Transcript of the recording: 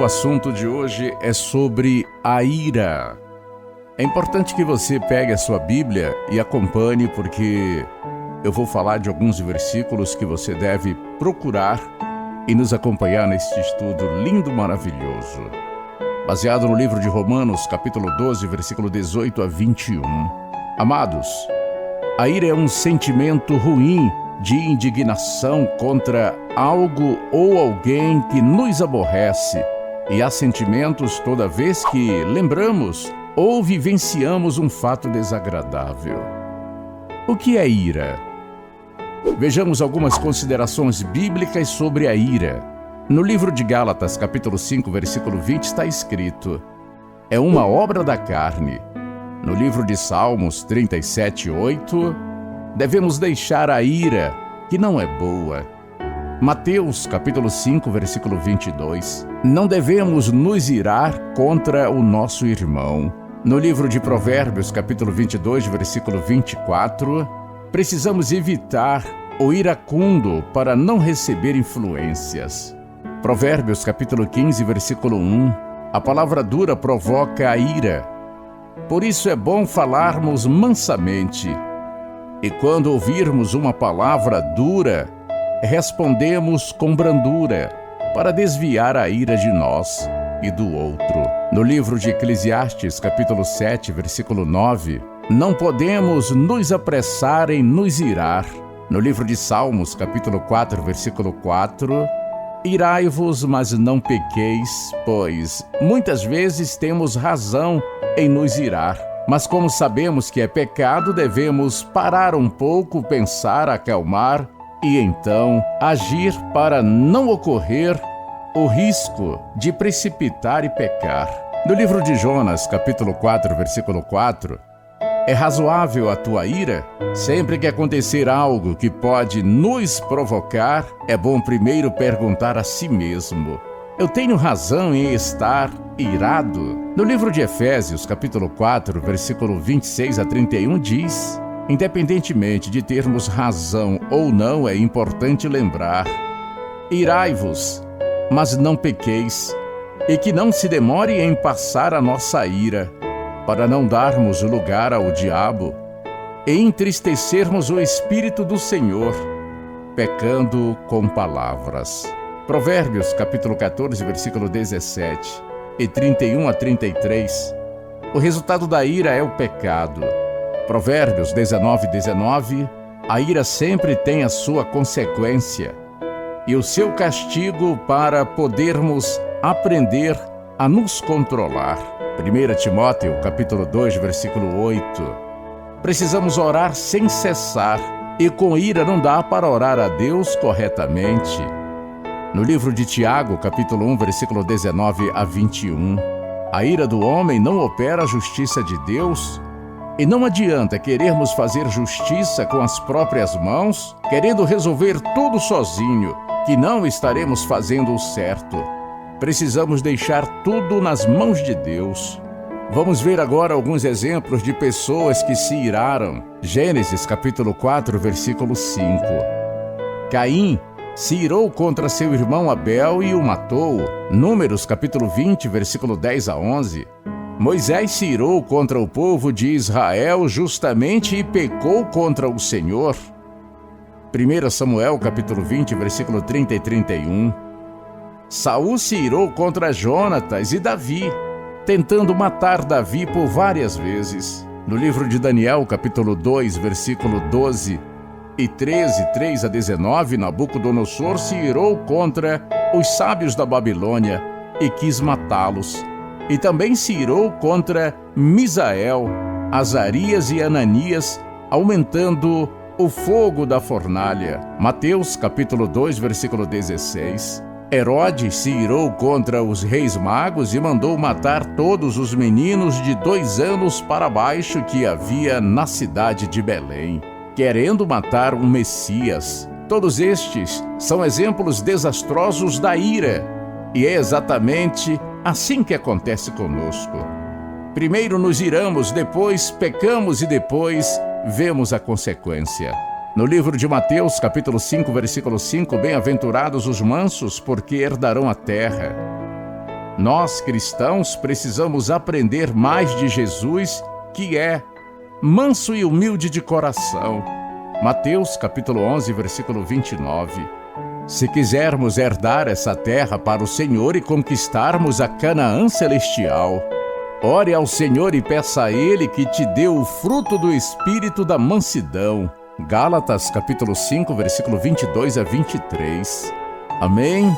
assunto de hoje é sobre a ira. É importante que você pegue a sua Bíblia e acompanhe, porque eu vou falar de alguns versículos que você deve procurar e nos acompanhar neste estudo lindo, maravilhoso. Baseado no livro de Romanos, capítulo 12, versículo 18 a 21. Amados, a ira é um sentimento ruim de indignação contra algo ou alguém que nos aborrece, e há sentimentos toda vez que lembramos ou vivenciamos um fato desagradável. O que é ira? Vejamos algumas considerações bíblicas sobre a ira. No livro de Gálatas, capítulo 5, versículo 20, está escrito: é uma obra da carne. No livro de Salmos 37, 8, devemos deixar a ira, que não é boa. Mateus, capítulo 5, versículo 22, não devemos nos irar contra o nosso irmão. No livro de Provérbios, capítulo 22, versículo 24, precisamos evitar o iracundo para não receber influências. Provérbios, capítulo 15, versículo 1, a palavra dura provoca a ira. Por isso é bom falarmos mansamente. E quando ouvirmos uma palavra dura, respondemos com brandura, para desviar a ira de nós e do outro. No livro de Eclesiastes, capítulo 7, versículo 9, não podemos nos apressar em nos irar. No livro de Salmos, capítulo 4, versículo 4, irai-vos, mas não pequeis, pois muitas vezes temos razão em nos irar. Mas como sabemos que é pecado, devemos parar um pouco, pensar, acalmar e então agir para não ocorrer o risco de precipitar e pecar. No livro de Jonas, capítulo 4, versículo 4, é razoável a tua ira? Sempre que acontecer algo que pode nos provocar, é bom primeiro perguntar a si mesmo: eu tenho razão em estar irado? No livro de Efésios, capítulo 4, versículo 26 a 31, diz: independentemente de termos razão ou não, é importante lembrar: irai-vos, mas não pequeis, e que não se demore em passar a nossa ira, para não darmos lugar ao diabo e entristecermos o Espírito do Senhor, pecando com palavras. Provérbios, capítulo 14, versículo 17 e 31 a 33. O resultado da ira é o pecado. Provérbios 19, 19. A ira sempre tem a sua consequência e o seu castigo para podermos aprender a nos controlar. 1 Timóteo, capítulo 2, versículo 8. Precisamos orar sem cessar, e com ira não dá para orar a Deus corretamente. No livro de Tiago, capítulo 1, versículo 19 a 21, a ira do homem não opera a justiça de Deus, e não adianta querermos fazer justiça com as próprias mãos, querendo resolver tudo sozinho, que não estaremos fazendo o certo. Precisamos deixar tudo nas mãos de Deus. Vamos ver agora alguns exemplos de pessoas que se iraram. Gênesis, capítulo 4, versículo 5. Caim se irou contra seu irmão Abel e o matou. Números, capítulo 20, versículo 10 a 11. Moisés se irou contra o povo de Israel justamente e pecou contra o Senhor. 1 Samuel, capítulo 20, versículo 30 e 31. Saul se irou contra Jonatas e Davi, tentando matar Davi por várias vezes. No livro de Daniel, capítulo 2, versículo 12 e 13, 3 a 19, Nabucodonosor se irou contra os sábios da Babilônia e quis matá-los. E também se irou contra Misael, Azarias e Ananias, aumentando o fogo da fornalha. Mateus, capítulo 2, versículo 16. Herodes se irou contra os reis magos e mandou matar todos os meninos de 2 anos para baixo que havia na cidade de Belém, querendo matar um Messias. Todos estes são exemplos desastrosos da ira, e é exatamente assim que acontece conosco. Primeiro nos iramos, depois pecamos e depois vemos a consequência. No livro de Mateus, capítulo 5, versículo 5, bem-aventurados os mansos, porque herdarão a terra. Nós, cristãos, precisamos aprender mais de Jesus, que é manso e humilde de coração. Mateus capítulo 11, versículo 29. Se quisermos herdar essa terra para o Senhor e conquistarmos a Canaã celestial, ore ao Senhor e peça a Ele que te dê o fruto do Espírito da mansidão. Gálatas capítulo 5, versículo 22 a 23. Amém?